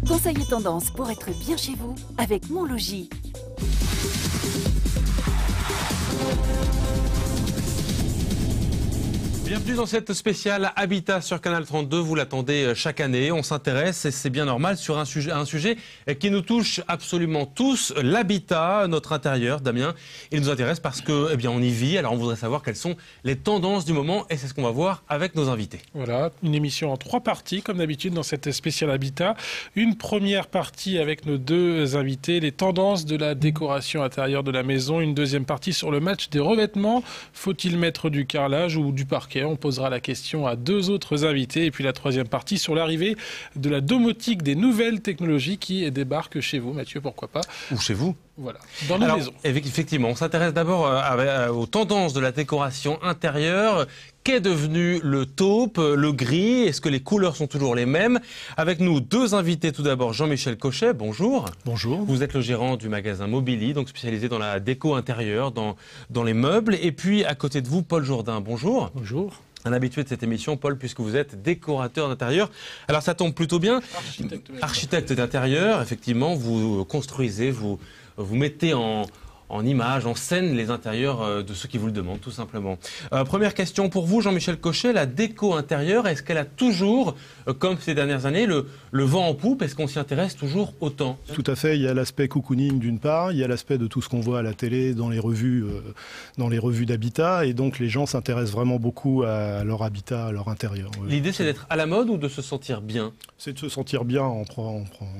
Conseils et tendances pour être bien chez vous avec Mon Logis. Bienvenue dans cette spéciale Habitat sur Canal 32. Vous l'attendez chaque année. On s'intéresse, et c'est bien normal, sur un sujet qui nous touche absolument tous, l'habitat, notre intérieur. Damien, il nous intéresse parce que, eh bien, on y vit. Alors, on voudrait savoir quelles sont les tendances du moment, et c'est ce qu'on va voir avec nos invités. Voilà, une émission en 3 parties, comme d'habitude dans cette spéciale Habitat. Une première partie avec nos 2 invités, les tendances de la décoration intérieure de la maison. Une deuxième partie sur le match des revêtements. Faut-il mettre du carrelage ou du parquet? On posera la question à 2 autres invités. Et puis la troisième partie sur l'arrivée de la domotique, des nouvelles technologies qui débarquent chez vous. Mathieu, pourquoi pas? Ou chez vous. Voilà, dans nos maisons. Effectivement, on s'intéresse d'abord aux tendances de la décoration intérieure. Qu'est devenu le taupe, le gris? Est-ce que les couleurs sont toujours les mêmes? Avec nous, 2 invités. Tout d'abord, Jean-Michel Cochet, bonjour. Bonjour. Vous êtes le gérant du magasin Mobili, donc spécialisé dans la déco intérieure, dans les meubles. Et puis, à côté de vous, Paul Jourdain, bonjour. Bonjour. Un habitué de cette émission, Paul, puisque vous êtes décorateur d'intérieur. Alors, ça tombe plutôt bien. Architecte d'intérieur, effectivement, vous construisez, vous mettez en image, en scène les intérieurs de ceux qui vous le demandent, tout simplement. Première question pour vous, Jean-Michel Cochet, la déco intérieure, est-ce qu'elle a toujours, comme ces dernières années, le vent en poupe? Est-ce qu'on s'y intéresse toujours autant? Tout à fait, il y a l'aspect cocooning d'une part, il y a l'aspect de tout ce qu'on voit à la télé, dans les revues d'habitat, et donc les gens s'intéressent vraiment beaucoup à leur habitat, à leur intérieur. L'idée, c'est d'être à la mode ou de se sentir bien? C'est de se sentir bien en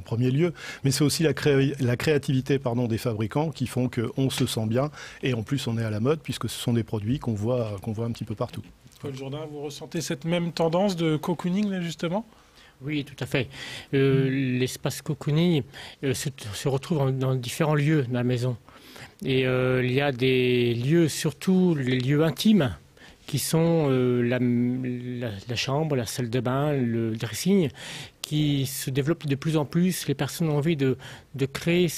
premier lieu, mais c'est aussi la créativité des fabricants qui font qu'on se sent bien, et en plus on est à la mode puisque ce sont des produits qu'on voit un petit peu partout. Paul Jourdain, vous ressentez cette même tendance de cocooning là, justement? Oui, tout à fait. L'espace cocooning se retrouve dans différents lieux dans la maison. Et il y a des lieux, surtout les lieux intimes, qui sont la chambre, la salle de bain, le dressing, qui se développent de plus en plus. Les personnes ont envie de créer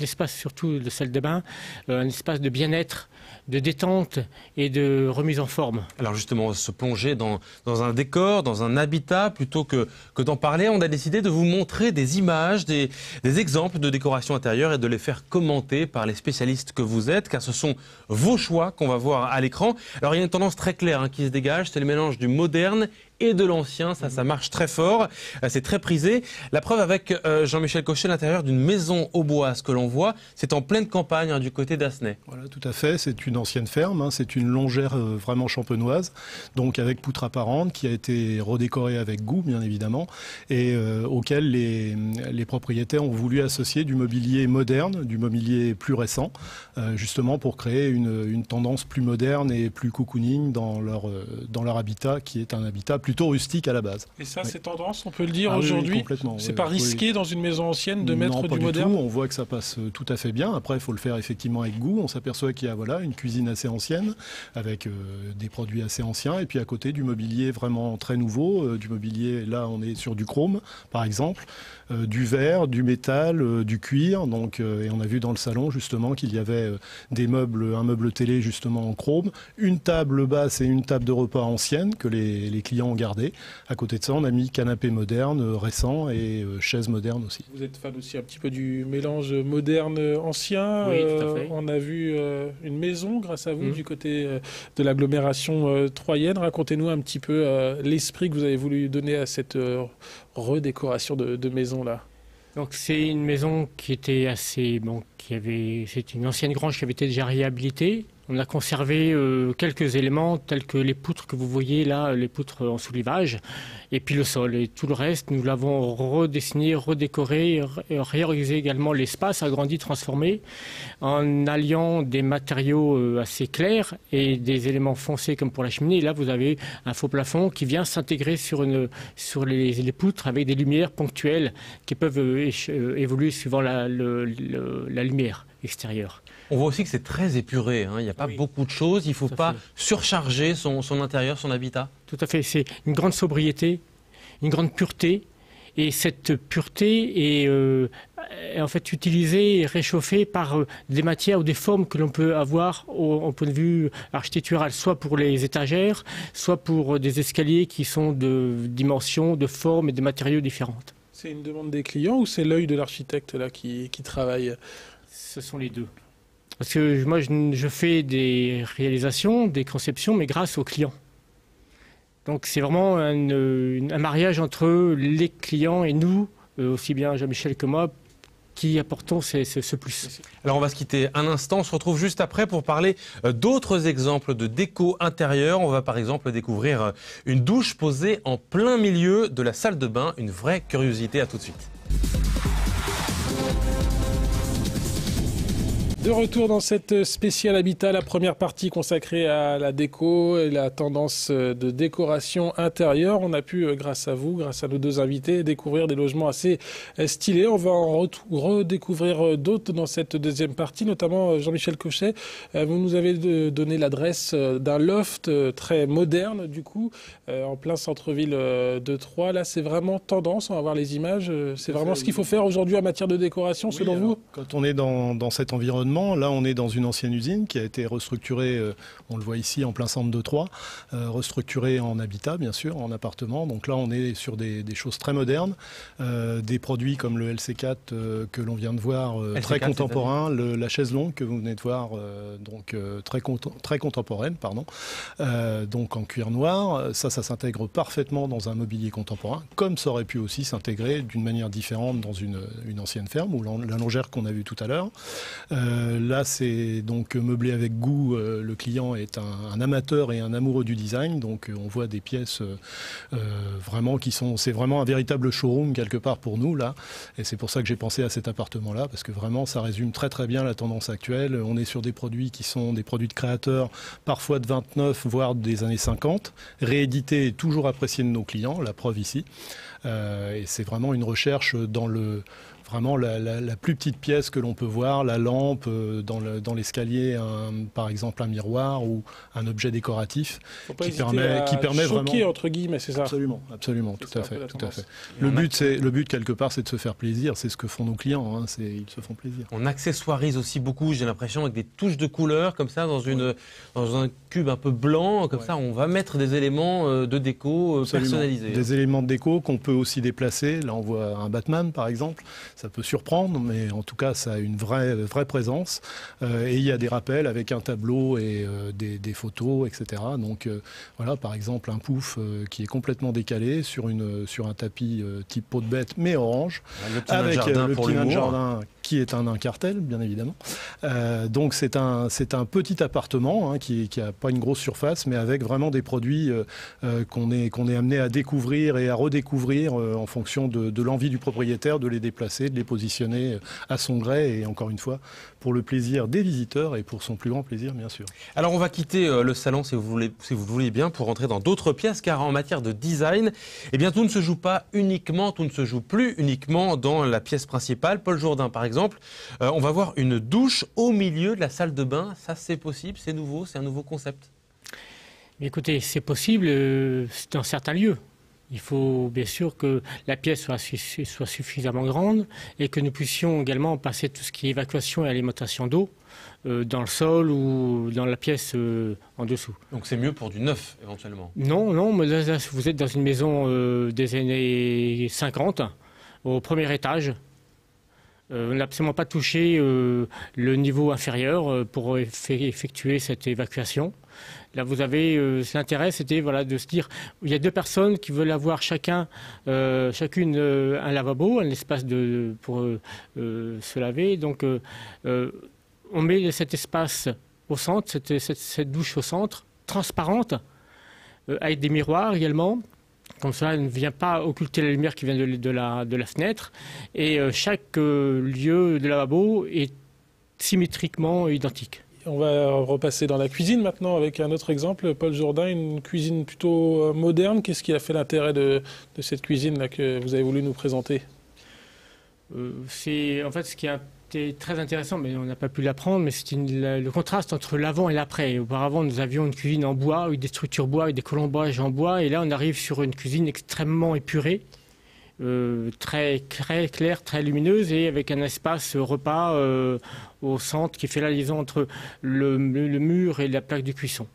l'espace, surtout de salle de bain, un espace de bien-être, de détente et de remise en forme. Alors justement, se plonger dans un décor, dans un habitat, plutôt que d'en parler, on a décidé de vous montrer des images, des exemples de décoration intérieure et de les faire commenter par les spécialistes que vous êtes, car ce sont vos choix qu'on va voir à l'écran. Alors il y a une tendance très claire qui se dégage, c'est le mélange du moderne et de l'ancien, ça marche très fort, c'est très prisé. La preuve avec Jean-Michel Cochet, l'intérieur d'une maison au bois, ce que l'on voit, c'est en pleine campagne du côté d'Asnay. Voilà, tout à fait, c'est une ancienne ferme, c'est une longère vraiment champenoise, donc avec poutre apparente, qui a été redécorée avec goût, bien évidemment, et auquel les propriétaires ont voulu associer du mobilier moderne, du mobilier plus récent, justement pour créer une tendance plus moderne et plus cocooning dans leur habitat, qui est un habitat plutôt rustique à la base. Et ça, c'est tendance, on peut le dire aujourd'hui? Oui, complètement. C'est pas risqué dans une maison ancienne de mettre du moderne? Non, pas du tout. On voit que ça passe tout à fait bien. Après, il faut le faire effectivement avec goût. On s'aperçoit qu'il y a une cuisine assez ancienne, avec des produits assez anciens, et puis à côté du mobilier vraiment très nouveau. Du mobilier, là, on est sur du chrome, par exemple, du verre, du métal, du cuir. Donc, et on a vu dans le salon, justement, qu'il y avait un meuble télé, justement, en chrome, une table basse et une table de repas ancienne que les clients ont gardé. À côté de ça, on a mis canapé moderne récent et chaises modernes aussi. Vous êtes fan aussi un petit peu du mélange moderne-ancien. Oui, tout à fait. On a vu une maison, grâce à vous, du côté de l'agglomération troyenne. Racontez-nous un petit peu l'esprit que vous avez voulu donner à cette redécoration de maison-là. Donc c'est une maison qui était assez... c'est une ancienne grange qui avait été déjà réhabilitée. On a conservé quelques éléments tels que les poutres que vous voyez là, les poutres en soulivage, et puis le sol. Et tout le reste, nous l'avons redessiné, redécoré, réorganisé également l'espace, agrandi, transformé, en alliant des matériaux assez clairs et des éléments foncés comme pour la cheminée. Et là, vous avez un faux plafond qui vient s'intégrer sur les poutres avec des lumières ponctuelles qui peuvent évoluer suivant la lumière extérieure. On voit aussi que c'est très épuré, il n'y a pas beaucoup de choses, il ne faut pas surcharger son intérieur, son habitat. Tout à fait, c'est une grande sobriété, une grande pureté Et cette pureté est en fait utilisée et réchauffée par des matières ou des formes que l'on peut avoir au point de vue architectural, soit pour les étagères, soit pour des escaliers qui sont de dimensions, de formes et de matériaux différentes. C'est une demande des clients ou c'est l'œil de l'architecte là qui travaille? Ce sont les deux. Parce que moi, je fais des réalisations, des conceptions, mais grâce aux clients. Donc c'est vraiment un mariage entre les clients et nous, aussi bien Jean-Michel que moi, qui apportons ce plus. Alors on va se quitter un instant, on se retrouve juste après pour parler d'autres exemples de déco intérieure. On va par exemple découvrir une douche posée en plein milieu de la salle de bain, une vraie curiosité. À tout de suite. De retour dans cette spéciale habitat, la première partie consacrée à la déco et la tendance de décoration intérieure. On a pu, grâce à vous, grâce à nos deux invités, découvrir des logements assez stylés. On va en redécouvrir d'autres dans cette deuxième partie, notamment Jean-Michel Cochet. Vous nous avez donné l'adresse d'un loft très moderne, du coup, en plein centre-ville de Troyes. Là, c'est vraiment tendance, on va voir les images. C'est vraiment ce qu'il faut faire aujourd'hui en matière de décoration, selon vous? Quand on est dans cet environnement, là, on est dans une ancienne usine qui a été restructurée, on le voit ici, en plein centre de Troyes, restructurée en habitat, bien sûr, en appartement. Donc là, on est sur des choses très modernes, des produits comme le LC4 que l'on vient de voir, très contemporain, la chaise longue que vous venez de voir, donc très contemporaine, pardon, donc en cuir noir. Ça s'intègre parfaitement dans un mobilier contemporain, comme ça aurait pu aussi s'intégrer d'une manière différente dans une ancienne ferme, ou la longère qu'on a vue tout à l'heure. Là, c'est donc meublé avec goût. Le client est un amateur et un amoureux du design. Donc, on voit des pièces vraiment c'est vraiment un véritable showroom quelque part pour nous, là. Et c'est pour ça que j'ai pensé à cet appartement-là, parce que vraiment, ça résume très très bien la tendance actuelle. On est sur des produits qui sont des produits de créateurs, parfois de 29, voire des années 50, réédités et toujours appréciés de nos clients, la preuve ici. Et c'est vraiment une recherche dans vraiment la plus petite pièce que l'on peut voir, la lampe, dans l'escalier, par exemple un miroir ou un objet décoratif qui permet choquer, vraiment, entre guillemets, c'est ça? Absolument, tout à fait. Le but quelque part, c'est de se faire plaisir. C'est ce que font nos clients. Ils se font plaisir. On accessoirise aussi beaucoup, j'ai l'impression, avec des touches de couleur comme ça dans un cube un peu blanc, comme ça. On va mettre des éléments de déco personnalisés. Des éléments de déco qu'on peut aussi déplacer. Là, on voit un Batman, par exemple. Ça peut surprendre, mais en tout cas, ça a une vraie présence. Et il y a des rappels avec un tableau et des photos, etc. Donc voilà, par exemple, un pouf qui est complètement décalé sur un tapis type peau de bête, mais orange, avec le petit nain de jardin qui est un nain cartel, bien évidemment. Donc c'est un petit appartement qui n'a pas une grosse surface, mais avec vraiment des produits qu'on est amené à découvrir et à redécouvrir en fonction de l'envie du propriétaire de les déplacer, de les positionner à son gré, et encore une fois, pour le plaisir des visiteurs et pour son plus grand plaisir, bien sûr. Alors on va quitter le salon, si vous le voulez bien, pour rentrer dans d'autres pièces, car en matière de design, eh bien, tout ne se joue plus uniquement dans la pièce principale. Paul Jourdain, par exemple, on va voir une douche au milieu de la salle de bain. Ça, c'est possible, c'est nouveau, c'est un nouveau concept. Mais écoutez, c'est possible dans certains lieux. Il faut bien sûr que la pièce soit suffisamment grande et que nous puissions également passer tout ce qui est évacuation et alimentation d'eau dans le sol ou dans la pièce en dessous. Donc c'est mieux pour du neuf éventuellement? Non, mais là, vous êtes dans une maison des années 50, au premier étage. On n'a absolument pas touché le niveau inférieur pour effectuer cette évacuation. Là, vous avez l'intérêt, c'était de se dire, il y a deux personnes qui veulent avoir chacune un lavabo, un espace pour se laver. Donc, on met cet espace au centre, cette douche au centre, transparente, avec des miroirs également. Comme ça, elle ne vient pas occulter la lumière qui vient de la fenêtre. Et chaque lieu de lavabo est symétriquement identique. On va repasser dans la cuisine maintenant avec un autre exemple. Paul Jourdain, une cuisine plutôt moderne. Qu'est-ce qui a fait l'intérêt de cette cuisine-là que vous avez voulu nous présenter? C'est en fait ce qui a été très intéressant, mais on n'a pas pu l'apprendre, mais c'est le contraste entre l'avant et l'après. Auparavant, nous avions une cuisine en bois, avec des structures bois, avec des colombages en bois, et là, on arrive sur une cuisine extrêmement épurée, très claire, très lumineuse et avec un espace repas au centre qui fait la liaison entre le mur et la plaque de cuisson.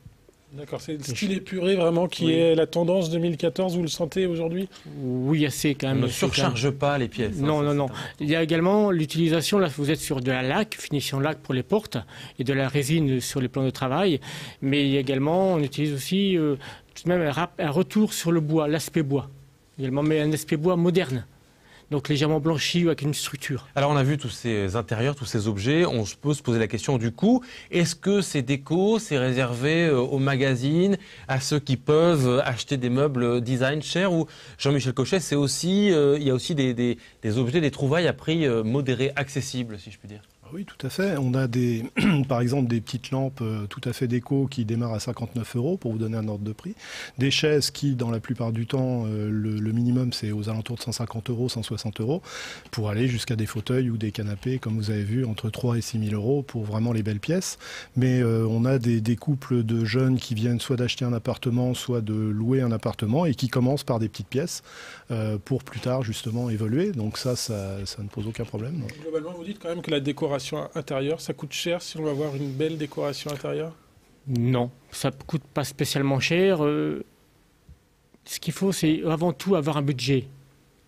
D'accord, c'est le style épuré vraiment qui est la tendance 2014, vous le sentez aujourd'hui? Oui, assez quand même. On ne surcharge pas les pièces. Non. Il y a également l'utilisation, là vous êtes sur de la laque, finition laque pour les portes et de la résine sur les plans de travail, mais il y a également, on utilise aussi tout de même un retour sur le bois, l'aspect bois, également, mais un aspect bois moderne. Donc légèrement blanchi ou avec une structure. Alors on a vu tous ces intérieurs, tous ces objets, on peut se poser la question du coût. Est-ce que ces décos, c'est réservé aux magazines, à ceux qui peuvent acheter des meubles design chers, ou Jean-Michel Cochet, c'est aussi, il y a aussi des objets, des trouvailles à prix modéré, accessible, si je puis dire? Oui, tout à fait. On a par exemple des petites lampes tout à fait déco qui démarrent à 59 €, pour vous donner un ordre de prix. Des chaises qui, dans la plupart du temps, le minimum c'est aux alentours de 150 €, 160 €, pour aller jusqu'à des fauteuils ou des canapés, comme vous avez vu, entre 3 et 6 000 € pour vraiment les belles pièces. Mais on a des couples de jeunes qui viennent soit d'acheter un appartement, soit de louer un appartement et qui commencent par des petites pièces pour plus tard justement évoluer. Donc ça ne pose aucun problème. Globalement, vous dites quand même que la décoration intérieure, ça coûte cher si on veut avoir une belle décoration intérieure? Non, ça ne coûte pas spécialement cher. Ce qu'il faut, c'est avant tout avoir un budget.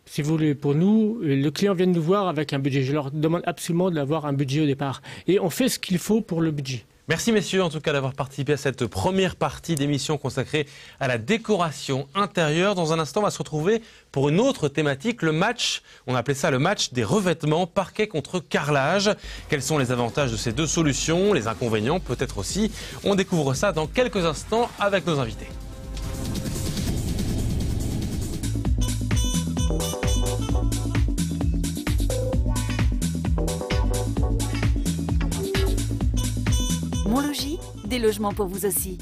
Si vous voulez, pour nous, le client vient nous voir avec un budget. Je leur demande absolument d'avoir un budget au départ. Et on fait ce qu'il faut pour le budget. Merci messieurs en tout cas d'avoir participé à cette première partie d'émission consacrée à la décoration intérieure. Dans un instant, on va se retrouver pour une autre thématique, le match, on appelait ça le match des revêtements, parquet contre carrelage. Quels sont les avantages de ces deux solutions, les inconvénients peut-être aussi? On découvre ça dans quelques instants avec nos invités. Montlogis, des logements pour vous aussi.